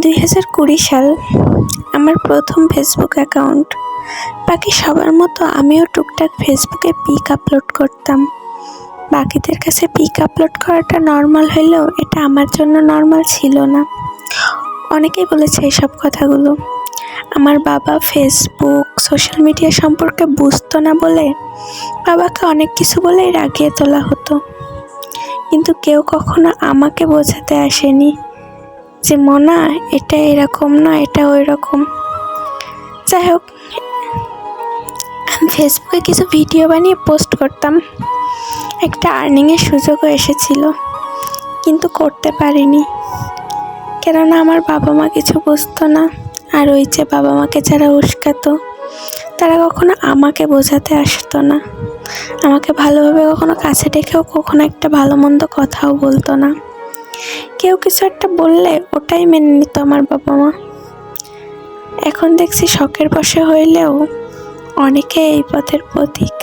2020 সাল আমার প্রথম ফেসবুক অ্যাকাউন্ট। বাকি সবার মতো আমিও টুকটাক ফেসবুকে পিক আপলোড করতাম। বাকিদের কাছে পিক আপলোড করাটা নর্মাল হলেও এটা আমার জন্য নর্মাল ছিল না। অনেকেই বলেছে এসব কথাগুলো। আমার বাবা ফেসবুক সোশ্যাল মিডিয়া সম্পর্কে বুঝতো না বলে বাবাকে অনেক কিছু বলেই রাগিয়ে তোলা হতো, কিন্তু কেউ কখনো আমাকে বোঝাতে আসেনি যে মনা এটা এরকম না, এটা ওই রকম। যাই হোক, আমি ফেসবুকে কিছু ভিডিও বানিয়ে পোস্ট করতাম। একটা আর্নিংয়ের সুযোগও এসেছিল, কিন্তু করতে পারিনি, কেননা আমার বাবা মা কিছু বুঝতো না। আর ওই যে বাবা মাকে যারা উস্কাতো তারা কখনো আমাকে বোঝাতে আসতো না, আমাকে ভালোভাবে কখনো কাছে ডেকেও কখনো একটা ভালো মন্দ কথাও বলতো না। কেউ কিছু একটা বললে ওটাই মেনে নিত আমার বাবা মা। এখন দেখছি শখের বশে হইলেও অনেকে এই পথের পথিক।